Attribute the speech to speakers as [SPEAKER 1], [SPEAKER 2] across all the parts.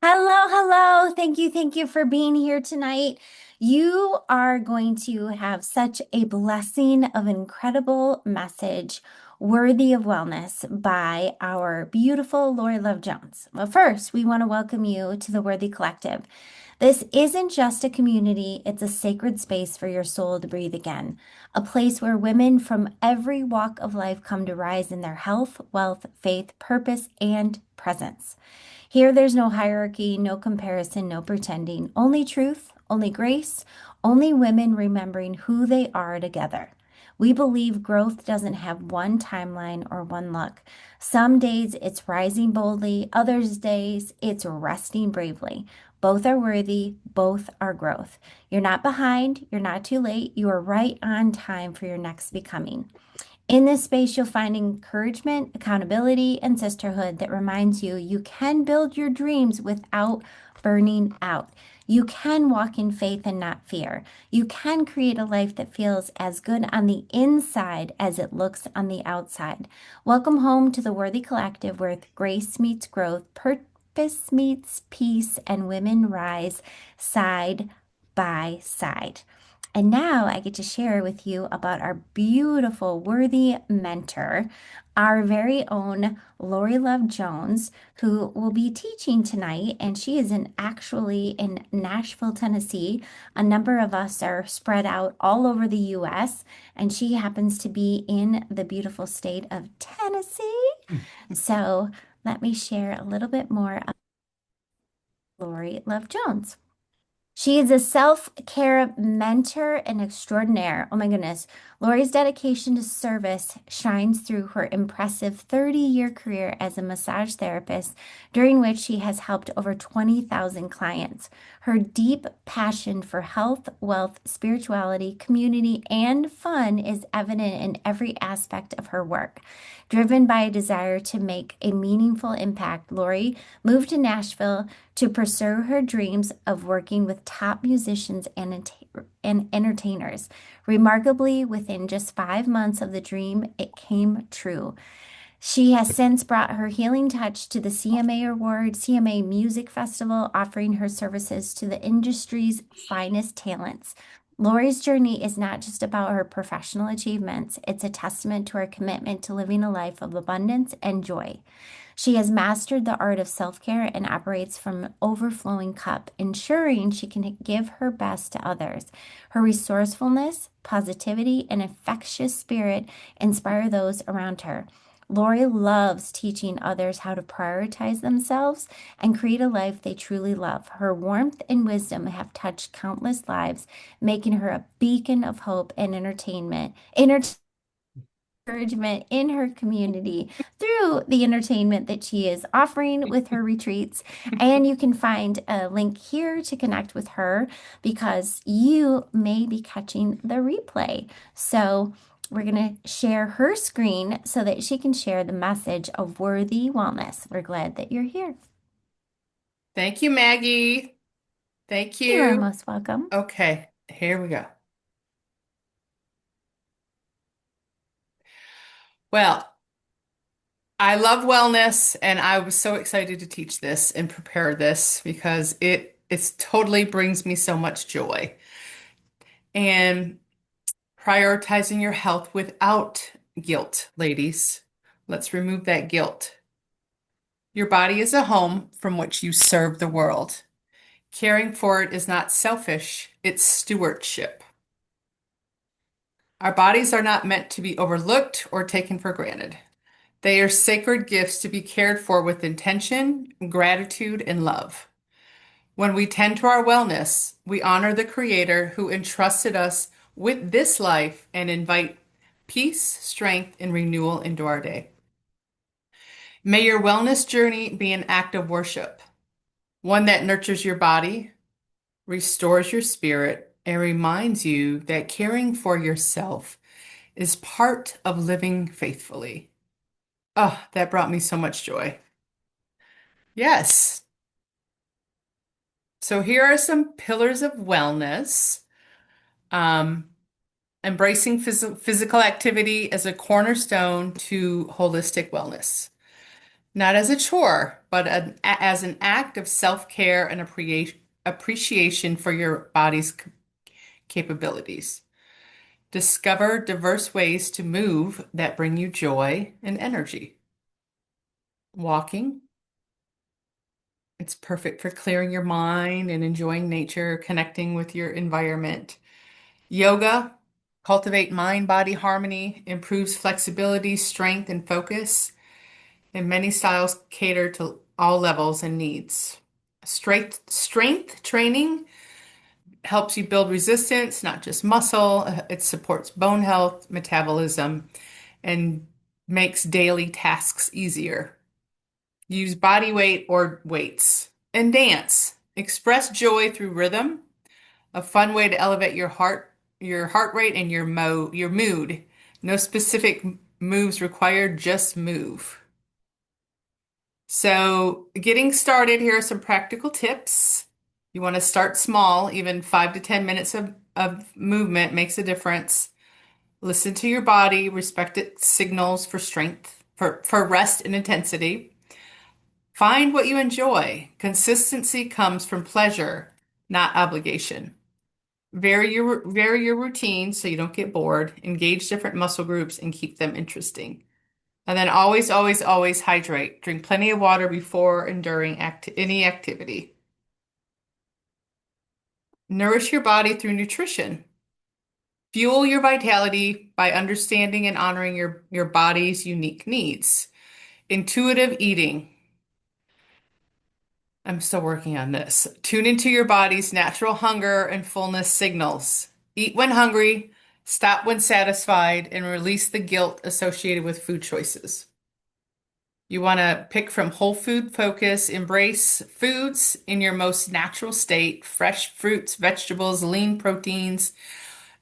[SPEAKER 1] Hello, hello. Thank you for being here tonight. You are going to have such a blessing of incredible message, worthy of wellness, by our beautiful Lori Love Jones. Well, first, we want to welcome you to the Worthy Collective. This isn't just a community, it's a sacred space for your soul to breathe again, a place where women from every walk of life come to rise in their health, wealth, faith, purpose, and presence. Here, there's no hierarchy, no comparison, no pretending, only truth, only grace, only women remembering who they are together. We believe growth doesn't have one timeline or one look. Some days it's rising boldly, others days it's resting bravely. Both are worthy, both are growth. You're not behind, you're not too late, you are right on time for your next becoming. In this space, you'll find encouragement, accountability, and sisterhood that reminds you you can build your dreams without burning out. You can walk in faith and not fear. You can create a life that feels as good on the inside as it looks on the outside. Welcome home to the Worthy Collective, where grace meets growth, purpose meets peace, and women rise side by side. And now I get to share with you about our beautiful, worthy mentor, our very own Lori Love Jones, who will be teaching tonight. And she is actually in Nashville, Tennessee. A number of us are spread out all over the US, and she happens to be in the beautiful state of Tennessee. So let me share a little bit more of Lori Love Jones. She is a self-care mentor and extraordinaire. Oh my goodness. Lori's dedication to service shines through her impressive 30-year career as a massage therapist, during which she has helped over 20,000 clients. Her deep passion for health, wealth, spirituality, community, and fun is evident in every aspect of her work. Driven by a desire to make a meaningful impact, Lori moved to Nashville to pursue her dreams of working with top musicians and entertainers. Remarkably, within just 5 months of the dream, it came true. She has since brought her healing touch to the CMA Award, CMA Music Festival, offering her services to the industry's finest talents. Lori's journey is not just about her professional achievements, it's a testament to her commitment to living a life of abundance and joy. She has mastered the art of self-care and operates from an overflowing cup, ensuring she can give her best to others. Her resourcefulness, positivity, and infectious spirit inspire those around her. Lori loves teaching others how to prioritize themselves and create a life they truly love. Her warmth and wisdom have touched countless lives, making her a beacon of hope and encouragement in her community through the entertainment that she is offering with her retreats. And you can find a link here to connect with her because you may be catching the replay. So we're going to share her screen so that she can share the message of worthy wellness. We're glad that you're here.
[SPEAKER 2] Thank you, Maggie. Thank
[SPEAKER 1] You are
[SPEAKER 2] you.
[SPEAKER 1] most welcome.
[SPEAKER 2] Okay, here we go. Well, I love wellness, and I was so excited to teach this and prepare this because it totally brings me so much joy. And prioritizing your health without guilt, ladies. Let's remove that guilt. Your body is a home from which you serve the world. Caring for it is not selfish, it's stewardship. Our bodies are not meant to be overlooked or taken for granted. They are sacred gifts to be cared for with intention, gratitude, and love. When we tend to our wellness, we honor the Creator who entrusted us with this life and invite peace, strength, and renewal into our day. May your wellness journey be an act of worship, one that nurtures your body, restores your spirit, and reminds you that caring for yourself is part of living faithfully. Oh, that brought me so much joy. Yes. So here are some pillars of wellness. Um, Embracing physical activity as a cornerstone to holistic wellness. not as a chore, but as an act of self-care and appreciation for your body's capabilities. Discover diverse ways to move that bring you joy and energy. Walking, it's perfect for clearing your mind and enjoying nature, connecting with your environment. Yoga, cultivate mind-body harmony, improves flexibility, strength, and focus. And many styles cater to all levels and needs. Strength training helps you build resistance, not just muscle. It supports bone health, metabolism, and makes daily tasks easier. Use body weight or weights. And dance. Express joy through rhythm, a fun way to elevate your heart rate and your mood. No specific moves required, just move. So, getting started, here are some practical tips. You want to start small, even 5 to 10 minutes of movement makes a difference. Listen to your body, respect its signals for strength, for rest and intensity. Find what you enjoy. Consistency comes from pleasure, not obligation. Vary your routine so you don't get bored. Engage different muscle groups and keep them interesting. And then always, always, always hydrate. Drink plenty of water before and during any activity. Nourish your body through nutrition. Fuel your vitality by understanding and honoring your body's unique needs. Intuitive eating. I'm still working on this. Tune into your body's natural hunger and fullness signals. Eat when hungry, stop when satisfied, and release the guilt associated with food choices. You want to pick from whole food focus, embrace foods in your most natural state, fresh fruits, vegetables, lean proteins,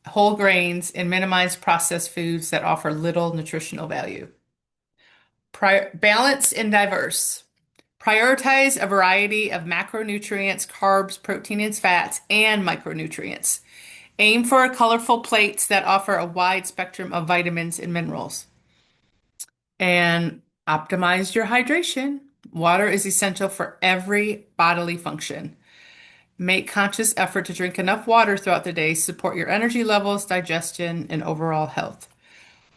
[SPEAKER 2] whole grains, and minimize processed foods that offer little nutritional value. Balance and diverse. Prioritize a variety of macronutrients, carbs, proteins, fats, and micronutrients. Aim for colorful plates that offer a wide spectrum of vitamins and minerals. And optimize your hydration. Water is essential for every bodily function. Make conscious effort to drink enough water throughout the day, support your energy levels, digestion, and overall health.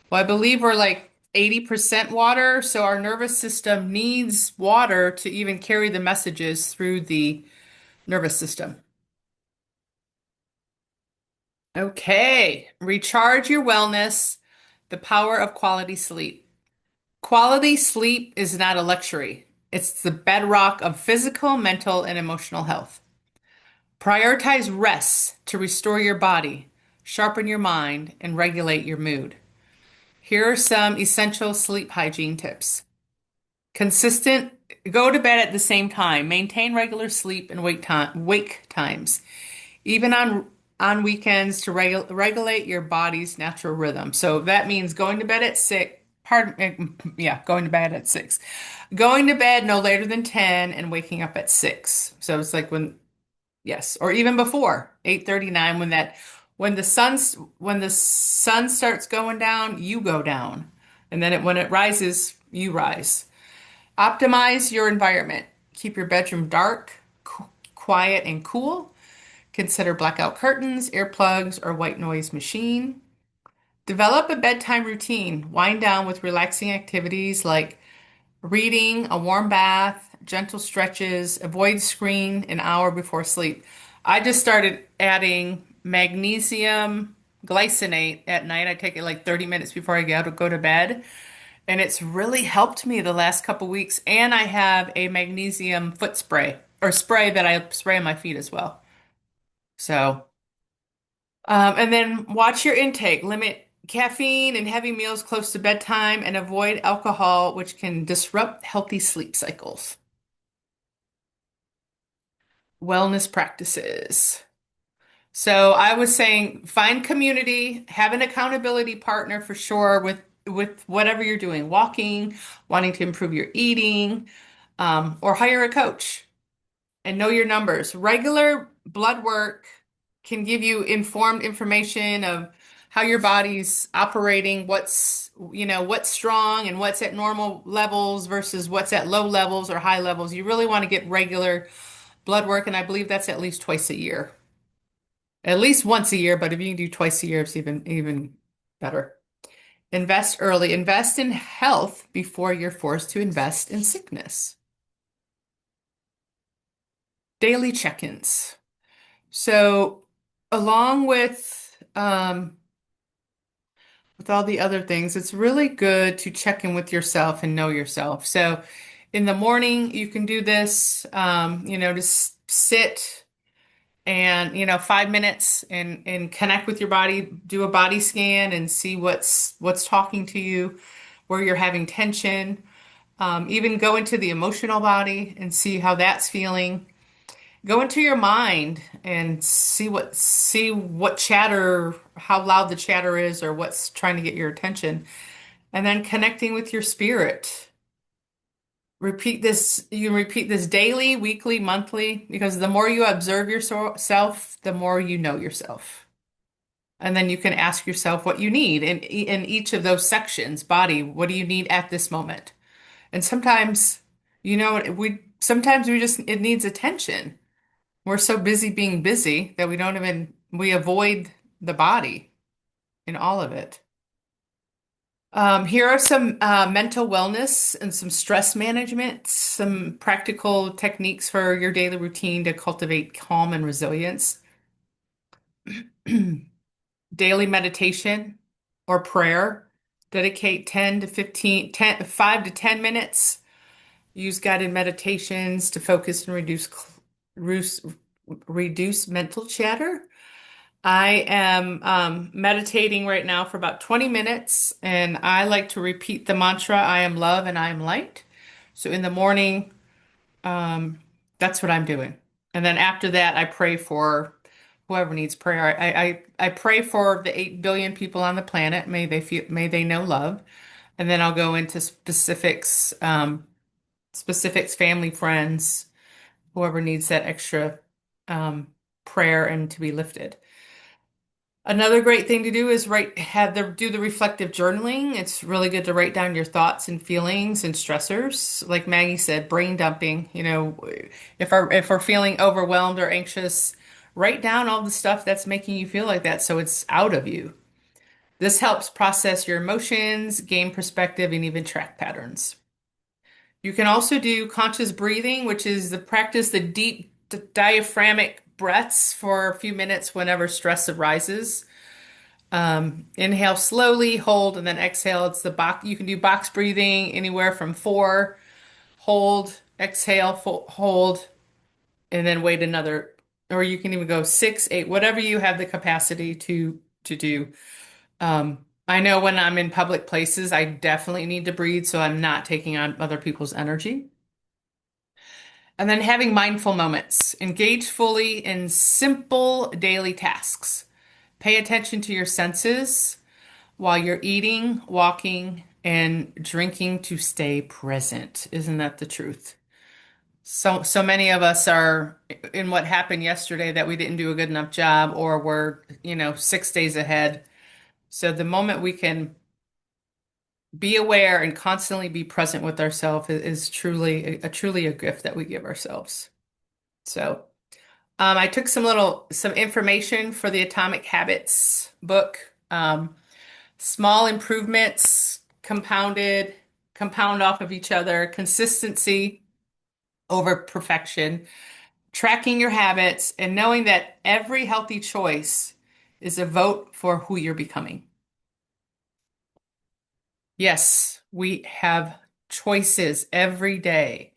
[SPEAKER 2] Well, I believe we're like 80% water, so our nervous system needs water to even carry the messages through the nervous system. Okay, recharge your wellness, the power of quality sleep. Quality sleep is not a luxury. It's the bedrock of physical, mental, and emotional health. Prioritize rest to restore your body, sharpen your mind, and regulate your mood. Here are some essential sleep hygiene tips. Consistent, go to bed at the same time. Maintain regular sleep and wake times, even on weekends to regulate your body's natural rhythm. So that means going to bed at 6. Yeah, going to bed at 6. Going to bed no later than 10 and waking up at 6. So it's like yes, or even before 8:39 when the sun starts going down, you go down. And then when it rises, you rise. Optimize your environment. Keep your bedroom dark, quiet, and cool. Consider blackout curtains, earplugs, or white noise machine. Develop a bedtime routine. Wind down with relaxing activities like reading, a warm bath, gentle stretches. Avoid screen an hour before sleep. I just started adding magnesium glycinate at night. I take it like 30 minutes before I go to bed. And it's really helped me the last couple weeks. And I have a magnesium foot spray or spray that I spray on my feet as well. So, and then watch your intake. Limit caffeine and heavy meals close to bedtime and avoid alcohol, which can disrupt healthy sleep cycles. Wellness practices. So I was saying find community, have an accountability partner for sure with whatever you're doing, walking, wanting to improve your eating, or hire a coach and know your numbers. Regular blood work can give you informed information of how your body's operating, what's strong and what's at normal levels versus what's at low levels or high levels. You really want to get regular blood work, and I believe that's at least twice a year. At least once a year, but if you can do twice a year, it's even better. Invest early. Invest in health before you're forced to invest in sickness. Daily check-ins. So, along with all the other things, it's really good to check in with yourself and know yourself. So, in the morning, you can do this, just sit and 5 minutes and connect with your body, do a body scan and see what's talking to you, where you're having tension. Even go into the emotional body and see how that's feeling. Go into your mind and see what chatter, how loud the chatter is, or what's trying to get your attention, and then connecting with your spirit. Repeat this. You can repeat this daily, weekly, monthly, because the more you observe yourself, the more you know yourself. And then you can ask yourself what you need in each of those sections. Body, what do you need at this moment? And sometimes, sometimes it needs attention. We're so busy being busy that we avoid the body in all of it. Here are some mental wellness and some stress management, some practical techniques for your daily routine to cultivate calm and resilience. Daily meditation or prayer. Dedicate 10 to 15, 10, 5 to 10 minutes. Use guided meditations to focus and reduce, reduce mental chatter. I am meditating right now for about 20 minutes, and I like to repeat the mantra, I am love and I am light. So in the morning, um, that's what I'm doing. And then after that, I pray for whoever needs prayer. I pray for the 8 billion people on the planet. May they know love. And then I'll go into specifics, family, friends, whoever needs that extra um, prayer and to be lifted. Another great thing to do is do the reflective journaling. It's really good to write down your thoughts and feelings and stressors. Like Maggie said, brain dumping. If we're feeling overwhelmed or anxious, write down all the stuff that's making you feel like that so it's out of you. This helps process your emotions, gain perspective, and even track patterns. You can also do conscious breathing, which is the deep diaphragmatic breaths for a few minutes whenever stress arises. Inhale slowly, hold, and then exhale. It's the box. You can do box breathing anywhere from 4, hold, exhale, hold, and then wait another, or you can even go 6, 8, whatever you have the capacity to do. I know when I'm in public places, I definitely need to breathe so I'm not taking on other people's energy. And then having mindful moments. Engage fully in simple daily tasks. Pay attention to your senses while you're eating, walking, and drinking to stay present. Isn't that the truth? So many of us are in what happened yesterday that we didn't do a good enough job or we're, 6 days ahead. So the moment we can be aware and constantly be present with ourselves is truly a gift that we give ourselves. So, I took some information for the Atomic Habits book. Small improvements compound off of each other, consistency over perfection, tracking your habits, and knowing that every healthy choice is a vote for who you're becoming. Yes, we have choices every day.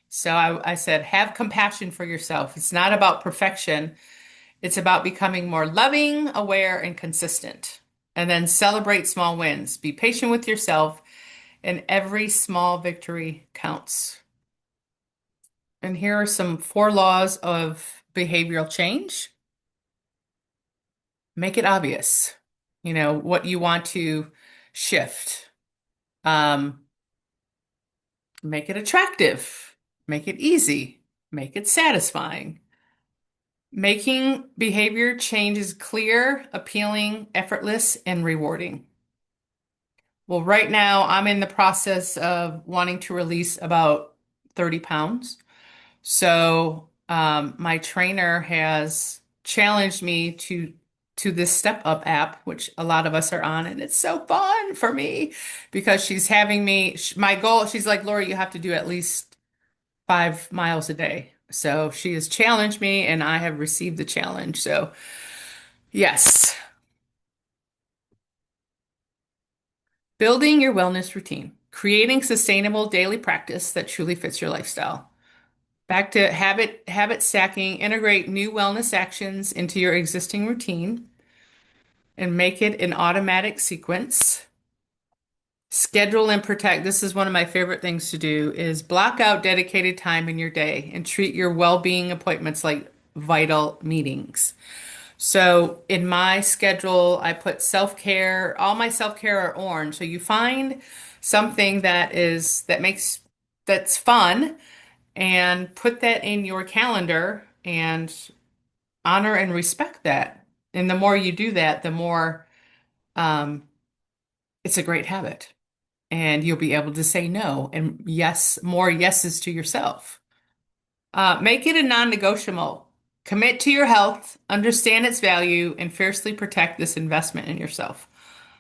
[SPEAKER 2] So I said, have compassion for yourself. It's not about perfection. It's about becoming more loving, aware, and consistent. And then celebrate small wins. Be patient with yourself, and every small victory counts. And here are some 4 laws of behavioral change. Make it obvious, what you want to shift. Um, Make it attractive, make it easy, make it satisfying. Making behavior changes clear, appealing, effortless, and rewarding. Well, right now I'm in the process of wanting to release about 30 pounds. So, my trainer has challenged me to this Step Up app, which a lot of us are on, and it's so fun for me because she's having me. My goal, she's like, Lori, you have to do at least 5 miles a day. So she has challenged me, and I have received the challenge. So, yes, building your wellness routine, creating sustainable daily practice that truly fits your lifestyle. Back to habit stacking, integrate new wellness actions into your existing routine and make it an automatic sequence. Schedule and protect. This is one of my favorite things to do is block out dedicated time in your day and treat your well-being appointments like vital meetings. So in my schedule, I put self-care, all my self-care are orange. So you find something that's fun and put that in your calendar and honor and respect that. And the more you do that, the more um, it's a great habit. And you'll be able to say no and yes, more yeses to yourself. Make it a non-negotiable. Commit to your health, understand its value, and fiercely protect this investment in yourself.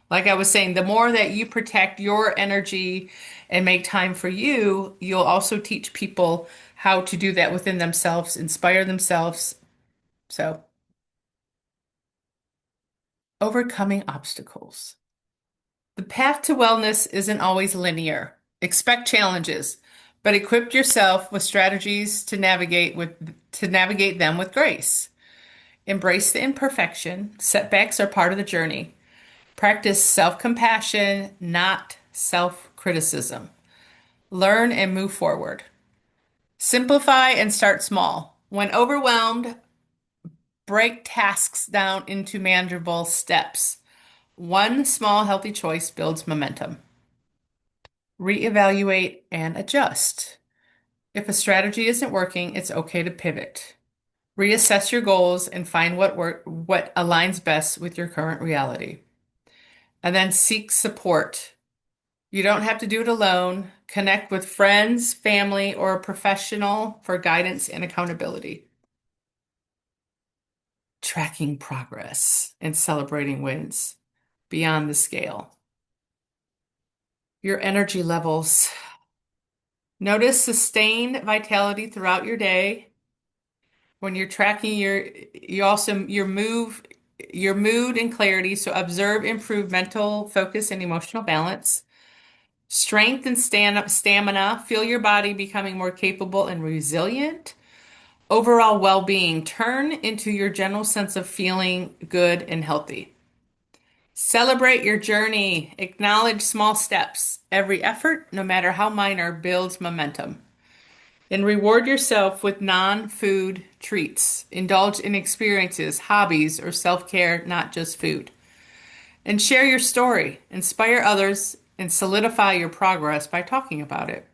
[SPEAKER 2] Like I was saying, the more that you protect your energy and make time for you, you'll also teach people how to do that within themselves, inspire themselves. So, overcoming obstacles. The path to wellness isn't always linear. Expect challenges, but equip yourself with strategies to navigate them with grace. Embrace the imperfection. Setbacks are part of the journey. Practice self-compassion, not self-criticism. Learn and move forward. Simplify and start small. When overwhelmed, break tasks down into manageable steps. One small healthy choice builds momentum. Reevaluate and adjust. If a strategy isn't working, it's okay to pivot. Reassess your goals and find what aligns best with your current reality. And then seek support. You don't have to do it alone. Connect with friends, family, or a professional for guidance and accountability. Tracking progress and celebrating wins beyond the scale. Your energy levels. Notice sustained vitality throughout your day. When you're tracking your mood and clarity, so observe improved mental focus and emotional balance. Strength and stamina, feel your body becoming more capable and resilient. Overall well-being, turn into your general sense of feeling good and healthy. Celebrate your journey, acknowledge small steps. Every effort, no matter how minor, builds momentum. And reward yourself with non-food treats. Indulge in experiences, hobbies, or self-care, not just food. And share your story. Inspire others and solidify your progress by talking about it.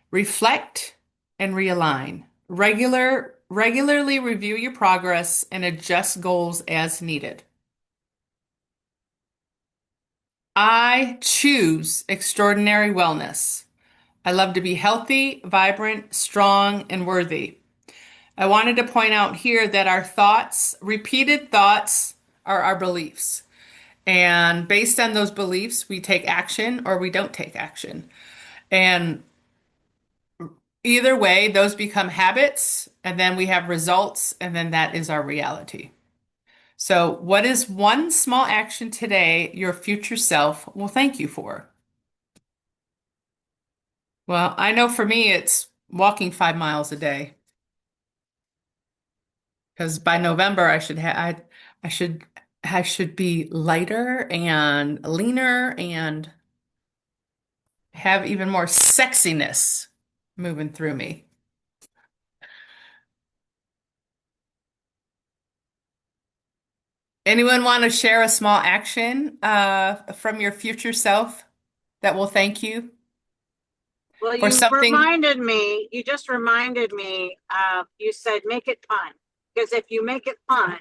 [SPEAKER 2] Reflect and realign. Regularly review your progress and adjust goals as needed. I choose extraordinary wellness. I love to be healthy, vibrant, strong, and worthy. I wanted to point out here that our thoughts, repeated thoughts, are our beliefs. And based on those beliefs, we take action or we don't take action. And either way, those become habits, and then we have results, and then that is our reality. So, what is one small action today your future self will thank you for? Well, I know for me, it's walking 5 miles a day because by November I should I should be lighter and leaner and have even more sexiness moving through me. Anyone want to share a small action from your future self that will thank you
[SPEAKER 3] Well,
[SPEAKER 2] for something?
[SPEAKER 3] you just reminded me, you said make it fun. because if you make it fun,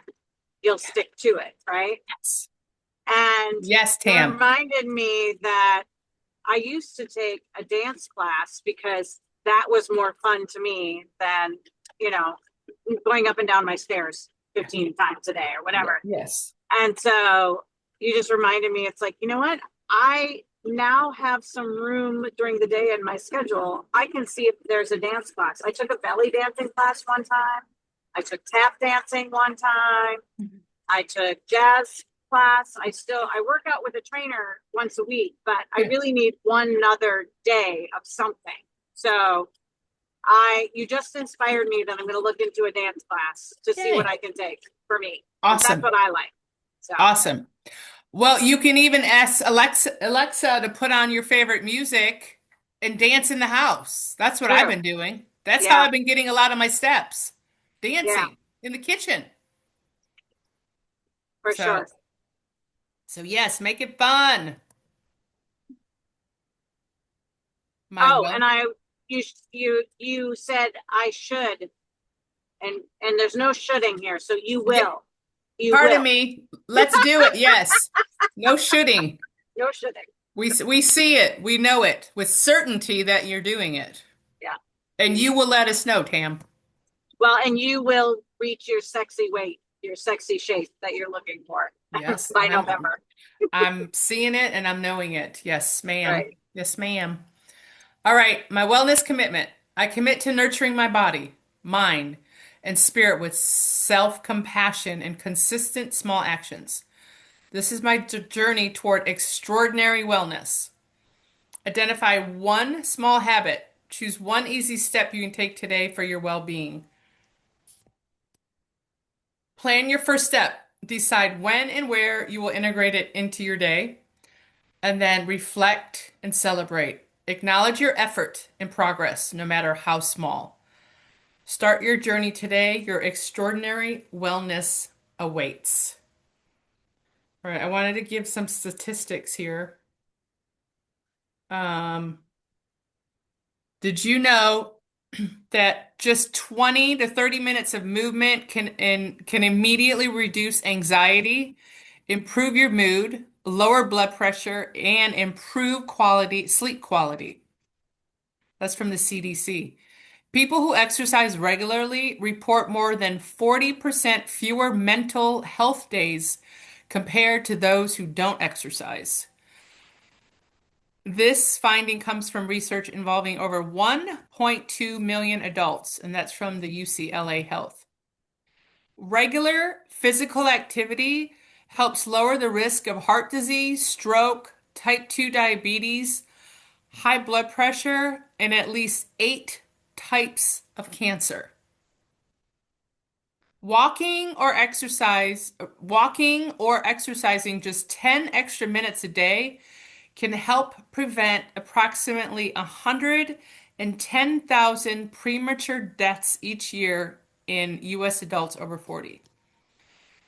[SPEAKER 3] you'll stick to it, right?
[SPEAKER 2] Yes.
[SPEAKER 3] And
[SPEAKER 2] Yes,
[SPEAKER 3] it
[SPEAKER 2] Tam.
[SPEAKER 3] reminded me that I used to take a dance class because that was more fun to me than, you know, going up and down my stairs 15 times a day or whatever.
[SPEAKER 2] Yes.
[SPEAKER 3] And so you just reminded me, it's like, you know what? I now have some room during the day in my schedule. I can see if there's a dance class. I took a belly dancing class one time. I took tap dancing one time. I took jazz class. I work out with a trainer once a week, but I
[SPEAKER 2] Good.
[SPEAKER 3] really need one other day of something. So you just inspired me that I'm going to look into a dance class to see what
[SPEAKER 2] Yay.
[SPEAKER 3] I can take for me, because that's
[SPEAKER 2] Awesome.
[SPEAKER 3] what I like. So
[SPEAKER 2] Awesome. Well, you can even ask Alexa to put on your favorite music and dance in the house. That's what I've
[SPEAKER 3] true.
[SPEAKER 2] been doing. That's how
[SPEAKER 3] Yeah.
[SPEAKER 2] I've been getting a lot of my steps.
[SPEAKER 3] Yeah,
[SPEAKER 2] Dancing in the kitchen.
[SPEAKER 3] for
[SPEAKER 2] So,
[SPEAKER 3] sure.
[SPEAKER 2] so yes, make it fun. My
[SPEAKER 3] Oh, and
[SPEAKER 2] will.
[SPEAKER 3] you said I should, and there's no shoulding here, so you
[SPEAKER 2] Yeah,
[SPEAKER 3] will. You
[SPEAKER 2] pardon
[SPEAKER 3] will.
[SPEAKER 2] me. Let's do it. Yes. No shooting.
[SPEAKER 3] No shoulding.
[SPEAKER 2] We see it. We know it with certainty that you're doing it.
[SPEAKER 3] Yeah.
[SPEAKER 2] And you will let us know, Tam.
[SPEAKER 3] Well, and you will reach your sexy weight, your sexy shape that you're looking for
[SPEAKER 2] Yes,
[SPEAKER 3] by November.
[SPEAKER 2] I'm seeing it and I'm knowing it. Yes, ma'am.
[SPEAKER 3] Right.
[SPEAKER 2] Yes, ma'am. All right, my wellness commitment. I commit to nurturing my body, mind, and spirit with self-compassion and consistent small actions. This is my journey toward extraordinary wellness. Identify one small habit. Choose one easy step you can take today for your well-being. Plan your first step. Decide when and where you will integrate it into your day, and then reflect and celebrate. Acknowledge your effort and progress, no matter how small. Start your journey today. Your extraordinary wellness awaits. All right, I wanted to give some statistics here. Um, did you know that just 20 to 30 minutes of movement can immediately reduce anxiety, improve your mood, lower blood pressure, and improve sleep quality? That's from the CDC. People who exercise regularly report more than 40% fewer mental health days compared to those who don't exercise. This finding comes from research involving over 1.2 million adults, and that's from the UCLA Health. Regular physical activity helps lower the risk of heart disease, stroke, type 2 diabetes, high blood pressure, and at least 8 types of cancer. Walking or exercising just 10 extra minutes a day can help prevent approximately 110,000 premature deaths each year in US adults over 40.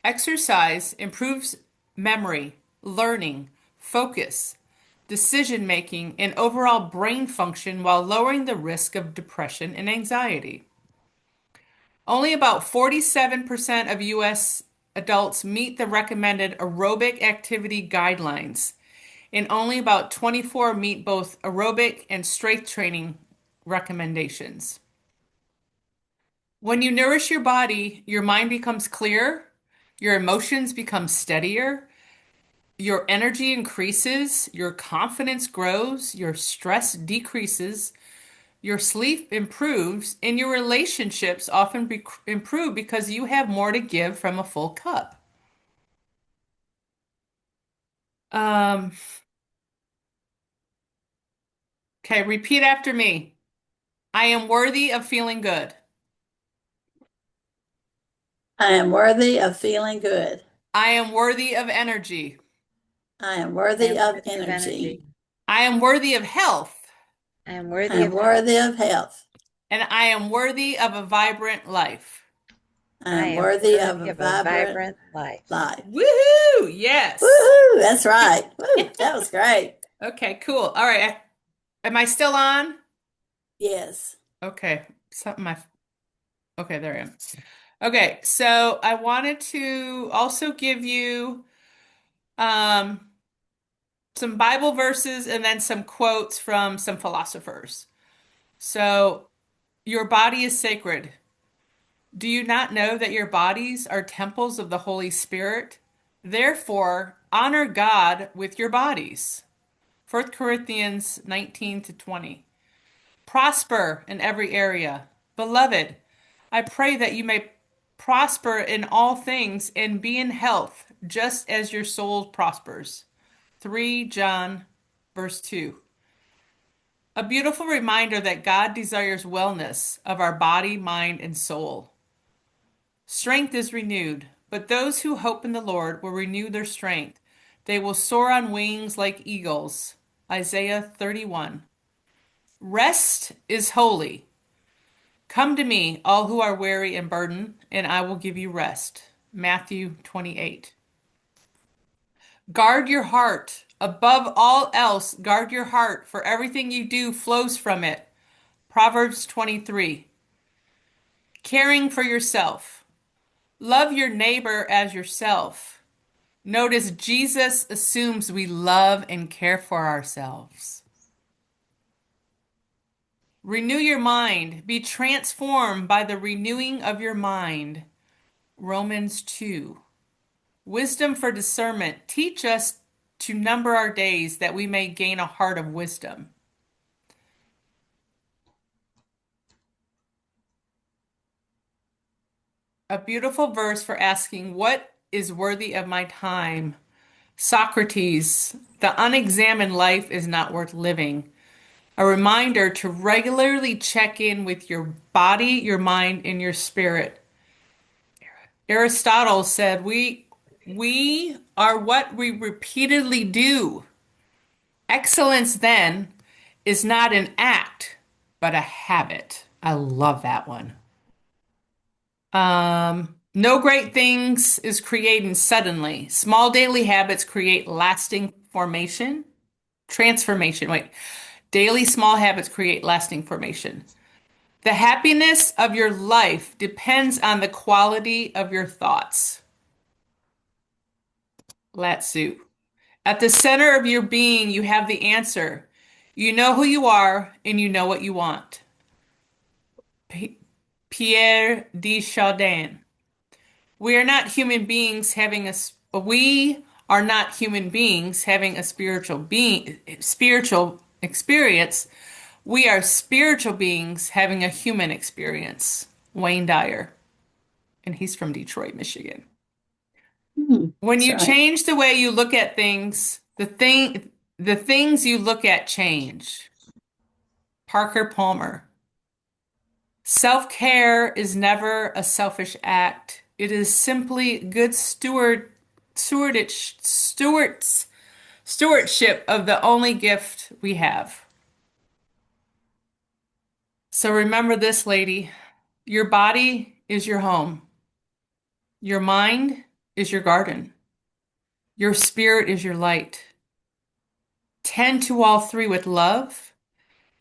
[SPEAKER 2] Exercise improves memory, learning, focus, decision making, and overall brain function while lowering the risk of depression and anxiety. Only about 47% of US adults meet the recommended aerobic activity guidelines, and only about 24 meet both aerobic and strength training recommendations. When you nourish your body, your mind becomes clear, your emotions become steadier, your energy increases, your confidence grows, your stress decreases, your sleep improves, and your relationships often improve because you have more to give from a full cup. Um, okay, repeat after me. I am worthy of feeling good.
[SPEAKER 4] I am worthy of feeling good.
[SPEAKER 2] I am worthy of energy.
[SPEAKER 4] I am
[SPEAKER 5] I
[SPEAKER 4] worthy
[SPEAKER 5] am
[SPEAKER 4] of
[SPEAKER 5] worthy of
[SPEAKER 4] energy.
[SPEAKER 5] energy.
[SPEAKER 2] I am worthy of health.
[SPEAKER 5] I am
[SPEAKER 4] I
[SPEAKER 5] worthy
[SPEAKER 4] am
[SPEAKER 5] of health.
[SPEAKER 4] worthy of health.
[SPEAKER 2] And I am worthy of a vibrant life.
[SPEAKER 4] I
[SPEAKER 5] I
[SPEAKER 4] am
[SPEAKER 5] am
[SPEAKER 4] worthy of
[SPEAKER 5] worthy
[SPEAKER 4] a
[SPEAKER 5] of a
[SPEAKER 4] vibrant
[SPEAKER 5] vibrant life.
[SPEAKER 4] life.
[SPEAKER 2] Woohoo! Yes.
[SPEAKER 4] Woohoo! That's right. Woo, that was great.
[SPEAKER 2] Okay, cool. All right. Am I still on?
[SPEAKER 4] Yes.
[SPEAKER 2] Okay. Okay, there I am. Okay, so I wanted to also give you um, some Bible verses and then some quotes from some philosophers. So, your body is sacred. Do you not know that your bodies are temples of the Holy Spirit? Therefore, honor God with your bodies. 1 Corinthians 19 to 20. Prosper in every area. Beloved, I pray that you may prosper in all things and be in health, just as your soul prospers. 3 John, verse 2. A beautiful reminder that God desires wellness of our body, mind, and soul. Strength is renewed, but those who hope in the Lord will renew their strength. They will soar on wings like eagles. Isaiah 31. Rest is holy. Come to me, all who are weary and burdened, and I will give you rest. Matthew 28. Guard your heart. Above all else, guard your heart, for everything you do flows from it. Proverbs 23. Caring for yourself. Love your neighbor as yourself. Notice Jesus assumes we love and care for ourselves. Renew your mind. Be transformed by the renewing of your mind. Romans 2. Wisdom for discernment. Teach us to number our days that we may gain a heart of wisdom. A beautiful verse for asking, what is worthy of my time? Socrates, the unexamined life is not worth living. A reminder to regularly check in with your body, your mind, and your spirit. Aristotle said, we are what we repeatedly do. Excellence, then, is not an act, but a habit. I love that one. No great things is created suddenly. Small daily habits create lasting transformation. Wait, daily small habits create lasting formation. The happiness of your life depends on the quality of your thoughts. Latsu. At the center of your being, you have the answer. You know who you are and you know what you want. Pierre de Chardin. We are not human beings having a we are not human beings having a spiritual experience. We are spiritual beings having a human experience. Wayne Dyer, and he's from Detroit, Michigan. When
[SPEAKER 4] That's
[SPEAKER 2] you
[SPEAKER 4] right.
[SPEAKER 2] change the way you look at things, the things you look at change. Parker Palmer. Self-care is never a selfish act. It is simply good stewardship of the only gift we have. So remember this, lady. Your body is your home. Your mind is your garden. Your spirit is your light. Tend to all three with love,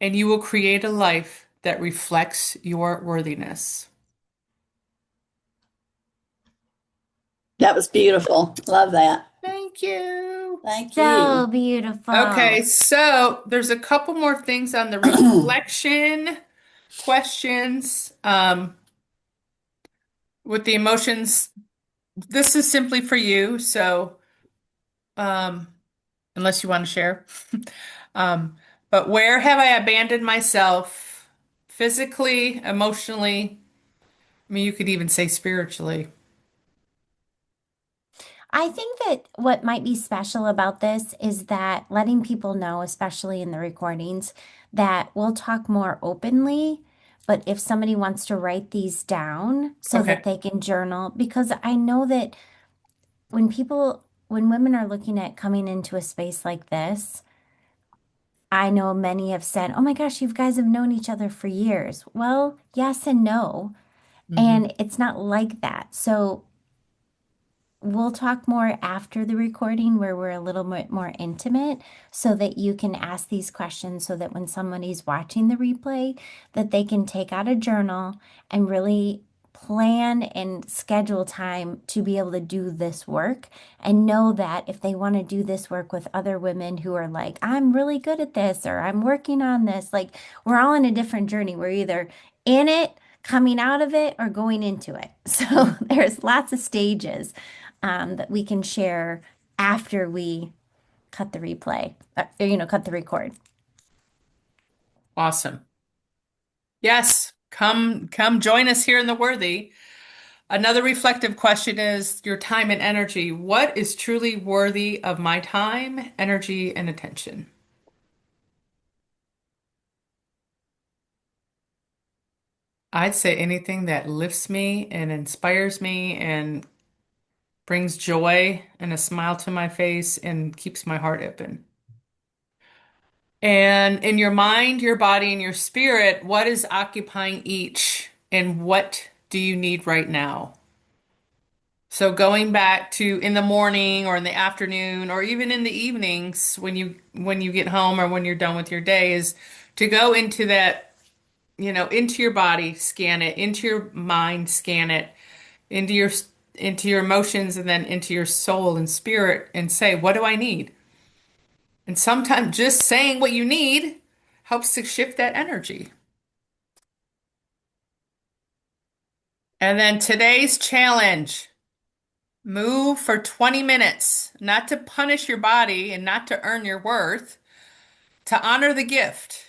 [SPEAKER 2] and you will create a life that reflects your worthiness.
[SPEAKER 4] That was beautiful. Love that.
[SPEAKER 2] Thank you.
[SPEAKER 4] Thank
[SPEAKER 1] So
[SPEAKER 4] you.
[SPEAKER 2] Okay,
[SPEAKER 1] beautiful.
[SPEAKER 2] so there's a couple more things on the reflection questions with the emotions. This is simply for you, so um, unless you want to share. Um, but where have I abandoned myself physically, emotionally? I mean, you could even say spiritually.
[SPEAKER 1] I think that what might be special about this is that letting people know, especially in the recordings, that we'll talk more openly. But if somebody wants to write these down so that
[SPEAKER 2] Okay.
[SPEAKER 1] they can journal, because I know that when women are looking at coming into a space like this, I know many have said, "Oh my gosh, you guys have known each other for years." Well, yes and no.
[SPEAKER 2] Hmm.
[SPEAKER 1] And it's not like that. So we'll talk more after the recording where we're a little bit more intimate so that you can ask these questions so that when somebody's watching the replay, that they can take out a journal and really plan and schedule time to be able to do this work and know that if they want to do this work with other women who are like, I'm really good at this or I'm working on this, like we're all in a different journey. We're either in it, coming out of it, or going into it. So
[SPEAKER 2] Mm.
[SPEAKER 1] there's lots of stages that we can share after we cut the replay, cut the record.
[SPEAKER 2] Awesome. Yes, come join us here in the Worthy. Another reflective question is your time and energy. What is truly worthy of my time, energy, and attention? I'd say anything that lifts me and inspires me and brings joy and a smile to my face and keeps my heart open. And in your mind, your body, and your spirit, what is occupying each and what do you need right now? So going back to in the morning or in the afternoon or even in the evenings when you get home or when you're done with your day is to go into that, into your body, scan it, into your mind, scan it, into your emotions and then into your soul and spirit and say, what do I need? And sometimes just saying what you need helps to shift that energy. And then today's challenge, move for 20 minutes, not to punish your body and not to earn your worth, to honor the gift.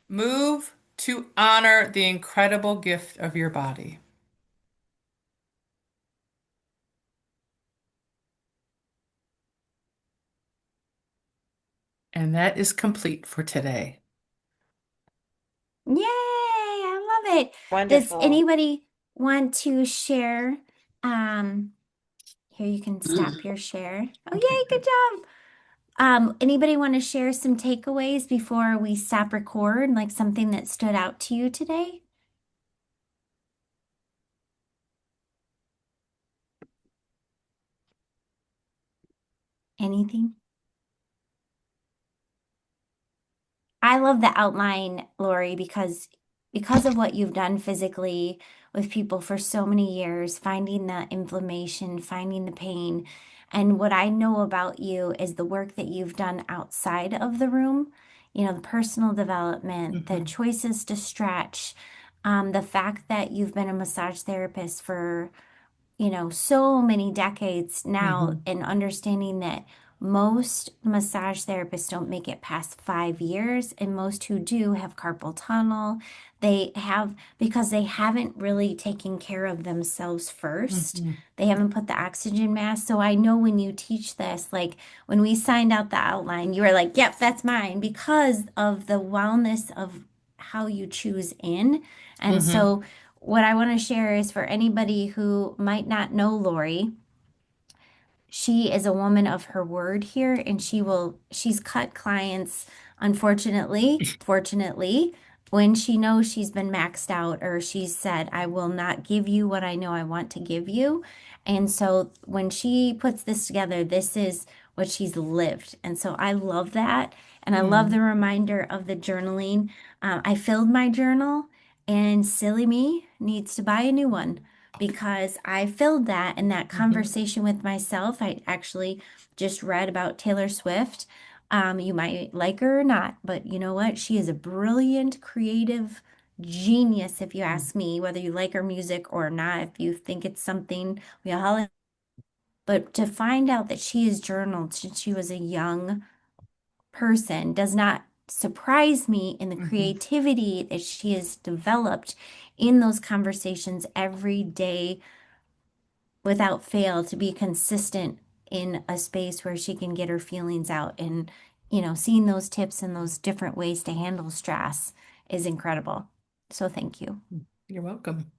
[SPEAKER 2] Move to honor the incredible gift of your body. And that is complete for today.
[SPEAKER 1] Yay! I love it. Does
[SPEAKER 3] Wonderful.
[SPEAKER 1] anybody want to share? Um, Here you can stop your share. Oh, yay, good job. Anybody want to share some takeaways before we stop record, like something that stood out to you today? Anything? I love the outline, Lori, because of what you've done physically with people for so many years, finding the inflammation, finding the pain. And what I know about you is the work that you've done outside of the room, the personal development, the
[SPEAKER 2] Mhm,
[SPEAKER 1] choices to stretch, the fact that you've been a massage therapist for so many decades now,
[SPEAKER 2] mhm,
[SPEAKER 1] and understanding that most massage therapists don't make it past 5 years, and most who do have carpal tunnel. They have because they haven't really taken care of themselves first.
[SPEAKER 2] mhm,
[SPEAKER 1] They haven't put the oxygen mask. So I know when you teach this, like when we signed out the outline, you were like, yep, that's mine because of the wellness of how you choose in. And
[SPEAKER 2] mhm,
[SPEAKER 1] so what I want to share is for anybody who might not know Lori, she is a woman of her word here, and she's cut clients, unfortunately, fortunately, when she knows she's been maxed out or she's said, I will not give you what I know I want to give you. And so when she puts this together, this is what she's lived. And so I love that. And I love
[SPEAKER 2] mhm,
[SPEAKER 1] the reminder of the journaling. I filled my journal, and silly me needs to buy a new one because I filled that in that
[SPEAKER 2] mhm,
[SPEAKER 1] conversation with myself. I actually just read about Taylor Swift. You might like her or not, but you know what? She is a brilliant, creative genius, if you
[SPEAKER 2] mhm,
[SPEAKER 1] ask me, whether you like her music or not, if you think it's something we all. But to find out that she has journaled since she was a young person does not surprise me in the
[SPEAKER 2] mhm.
[SPEAKER 1] creativity that she has developed in those conversations every day without fail to be consistent in a space where she can get her feelings out, and seeing those tips and those different ways to handle stress is incredible. So thank you.
[SPEAKER 2] You're welcome.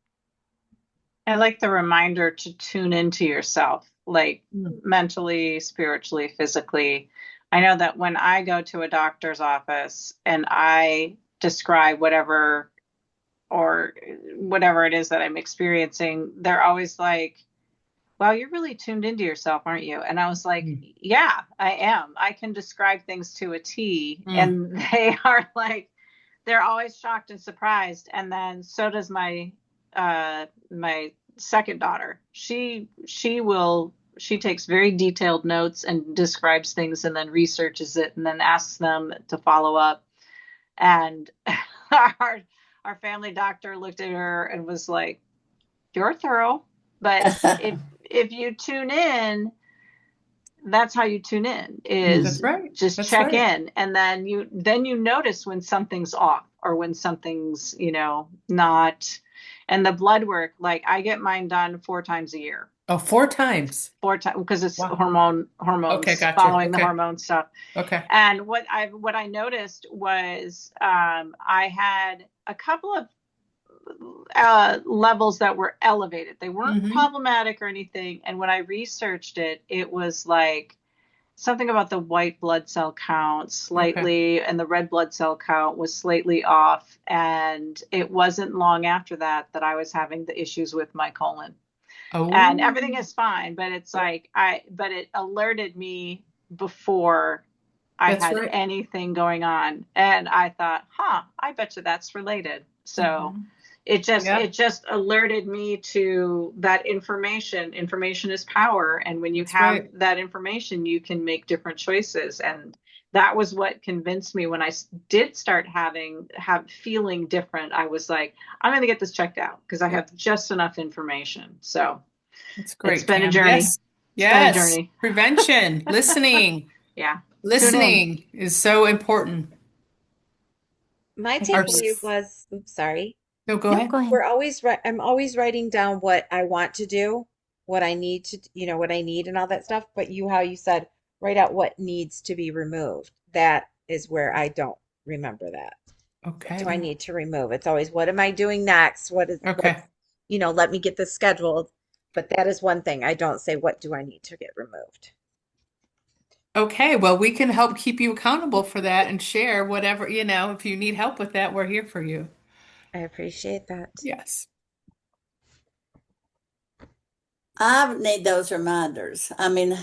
[SPEAKER 3] I like the reminder to tune into yourself, like
[SPEAKER 2] Mm,
[SPEAKER 3] mentally, spiritually, physically. I know that when I go to a doctor's office and I describe whatever it is that I'm experiencing, they're always like, wow, you're really tuned into yourself, aren't you? And I was like,
[SPEAKER 2] mm,
[SPEAKER 3] yeah, I am. I can describe things to a T.
[SPEAKER 2] mm,
[SPEAKER 3] And they are like, they're always shocked and surprised. And then so does my my second daughter. She takes very detailed notes and describes things and then researches it and then asks them to follow up. And our our family doctor looked at her and was like, "You're thorough, but if you tune in, that's how you tune in,
[SPEAKER 2] That's
[SPEAKER 3] is
[SPEAKER 2] right.
[SPEAKER 3] just
[SPEAKER 2] That's
[SPEAKER 3] check
[SPEAKER 2] right.
[SPEAKER 3] in, and then you notice when something's off or when something's, not. And the blood work, like I get mine done 4 times a year.
[SPEAKER 2] Oh, 4 times.
[SPEAKER 3] 4 times, because it's
[SPEAKER 2] Wow. Okay,
[SPEAKER 3] hormones,
[SPEAKER 2] gotcha.
[SPEAKER 3] following the
[SPEAKER 2] Okay.
[SPEAKER 3] hormone stuff.
[SPEAKER 2] Okay.
[SPEAKER 3] And what I noticed was, I had a couple of levels that were elevated. They weren't
[SPEAKER 2] Hmm.
[SPEAKER 3] problematic or anything. And when I researched it, it was like something about the white blood cell count
[SPEAKER 2] Okay.
[SPEAKER 3] slightly, and the red blood cell count was slightly off. And it wasn't long after that I was having the issues with my colon. And
[SPEAKER 2] Oh,
[SPEAKER 3] everything is fine, but it's like but it alerted me before I
[SPEAKER 2] that's
[SPEAKER 3] had
[SPEAKER 2] right.
[SPEAKER 3] anything going on. And I thought, I bet you that's related. So
[SPEAKER 2] Hmm.
[SPEAKER 3] it
[SPEAKER 2] Yep,
[SPEAKER 3] just alerted me to that information. Information is power, and when you
[SPEAKER 2] that's
[SPEAKER 3] have
[SPEAKER 2] right.
[SPEAKER 3] that information, you can make different choices. And that was what convinced me when I did start have feeling different. I was like, I'm going to get this checked out because I
[SPEAKER 2] Yep,
[SPEAKER 3] have just enough information. So
[SPEAKER 2] that's
[SPEAKER 3] it's
[SPEAKER 2] great,
[SPEAKER 3] been a
[SPEAKER 2] Tam.
[SPEAKER 3] journey.
[SPEAKER 2] Yes.
[SPEAKER 3] It's been a
[SPEAKER 2] Yes.
[SPEAKER 3] journey.
[SPEAKER 2] Prevention, listening.
[SPEAKER 3] Yeah. Tune in.
[SPEAKER 2] Listening is so important.
[SPEAKER 5] My
[SPEAKER 1] I
[SPEAKER 2] Our,
[SPEAKER 5] takeaway
[SPEAKER 1] agree.
[SPEAKER 5] was, oops, sorry.
[SPEAKER 2] no, go
[SPEAKER 1] Nope,
[SPEAKER 2] ahead.
[SPEAKER 1] go ahead.
[SPEAKER 5] I'm always writing down what I want to do, what I need to, what I need and all that stuff. But how you said, write out what needs to be removed. That is where I don't remember that. What do I
[SPEAKER 2] Okay.
[SPEAKER 5] need to remove? It's always, what am I doing next?
[SPEAKER 2] Okay.
[SPEAKER 5] Let me get this scheduled. But that is one thing. I don't say, what do I need to get removed?
[SPEAKER 2] Okay. Well, we can help keep you accountable for that and share whatever, if you need help with that, we're here for you.
[SPEAKER 5] I appreciate that.
[SPEAKER 2] Yes.
[SPEAKER 4] I need those reminders. I mean,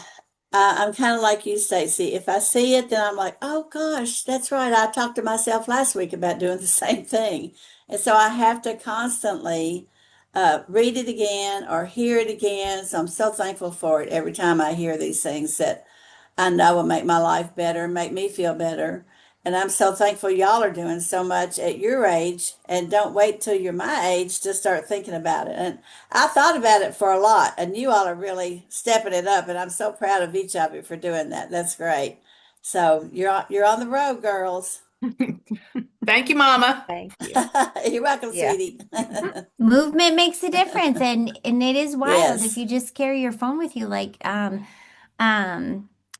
[SPEAKER 4] I'm kind of like you, Stacey. If I see it, then I'm like, oh gosh, that's right. I talked to myself last week about doing the same thing. And so I have to constantly read it again or hear it again. So I'm so thankful for it every time I hear these things that I know will make my life better, make me feel better. And I'm so thankful y'all are doing so much at your age and don't wait till you're my age to start thinking about it. And I thought about it for a lot, and you all are really stepping it up. And I'm so proud of each of you for doing that. That's great. So you're on the road, girls.
[SPEAKER 2] Thank you, Mama.
[SPEAKER 5] Thank you.
[SPEAKER 4] You're welcome,
[SPEAKER 5] Yeah.
[SPEAKER 4] sweetie.
[SPEAKER 1] Movement makes a difference, and it is wild if
[SPEAKER 4] Yes.
[SPEAKER 1] you just carry your phone with you like um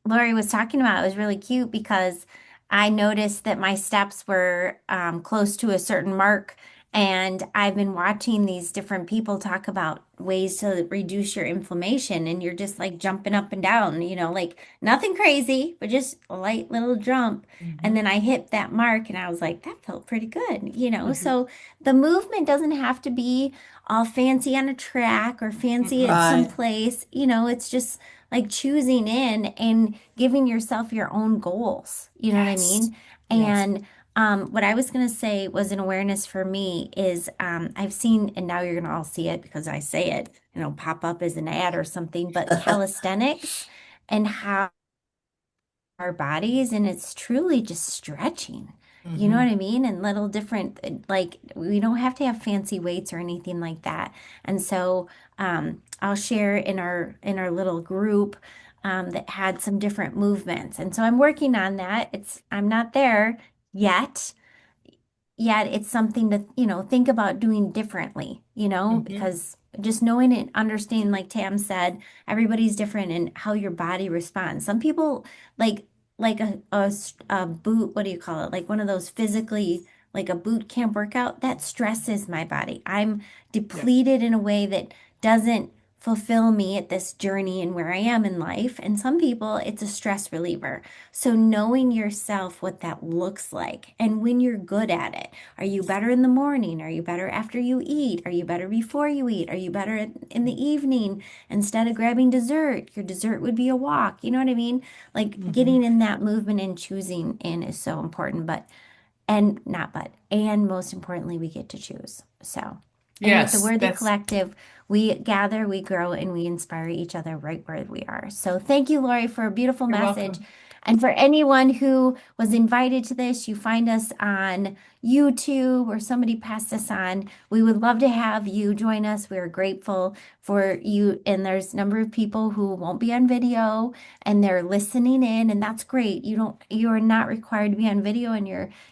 [SPEAKER 1] Lori was talking about. It was really cute because I noticed that my steps were close to a certain mark, and I've been watching these different people talk about ways to reduce your inflammation, and you're just like jumping up and down, like nothing crazy, but just a light little jump. And
[SPEAKER 2] Hmm.
[SPEAKER 1] then I hit that mark and I was like, that felt pretty good.
[SPEAKER 2] Hmm.
[SPEAKER 1] So the movement doesn't have to be all fancy on a track or fancy at
[SPEAKER 2] Hmm.
[SPEAKER 1] some
[SPEAKER 4] Right.
[SPEAKER 1] place. It's just like choosing in and giving yourself your own goals. You know what I
[SPEAKER 2] Yes.
[SPEAKER 1] mean?
[SPEAKER 2] Yes.
[SPEAKER 1] And what I was going to say was an awareness for me is I've seen, and now you're going to all see it because I say it, pop up as an ad or something, but calisthenics and how our bodies, and it's truly just stretching. You know what
[SPEAKER 2] Hmm.
[SPEAKER 1] I mean? And little different, like we don't have to have fancy weights or anything like that. And so I'll share in our little group that had some different movements. And so I'm working on that. I'm not there yet, yet it's something to, think about doing differently,
[SPEAKER 2] Hmm.
[SPEAKER 1] because just knowing and understanding, like Tam said, everybody's different in how your body responds. Some people like a boot, what do you call it? Like one of those physically, like a boot camp workout, that stresses my body. I'm
[SPEAKER 2] Yep.
[SPEAKER 1] depleted in a way that doesn't fulfill me at this journey and where I am in life. And some people, it's a stress reliever. So knowing yourself, what that looks like, and when you're good at it. Are you better in the morning? Are you better after you eat? Are you better before you eat? Are you better in the evening? Instead of grabbing dessert, your dessert would be a walk. You know what I mean? Like
[SPEAKER 2] Hmm.
[SPEAKER 1] getting in that movement and choosing in is so important, and most importantly, we get to choose. So. And with the
[SPEAKER 2] Yes,
[SPEAKER 1] Worthy
[SPEAKER 2] that's,
[SPEAKER 1] Collective, we gather, we grow, and we inspire each other right where we are. So thank you, Lori, for a beautiful
[SPEAKER 2] you're
[SPEAKER 1] message.
[SPEAKER 2] welcome.
[SPEAKER 1] And for anyone who was invited to this, you find us on YouTube or somebody passed us on. We would love to have you join us. We're grateful for you. And there's a number of people who won't be on video and they're listening in, and that's great. You are not required to be on video and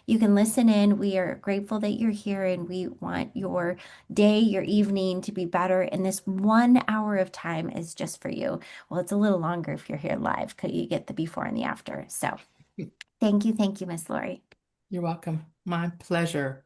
[SPEAKER 1] you can listen in. We are grateful that you're here and we want your day, your evening to be better. And this 1 hour of time is just for you. Well, it's a little longer if you're here live because you get the before and the after. So thank you, Miss Lori.
[SPEAKER 2] You're welcome. My pleasure.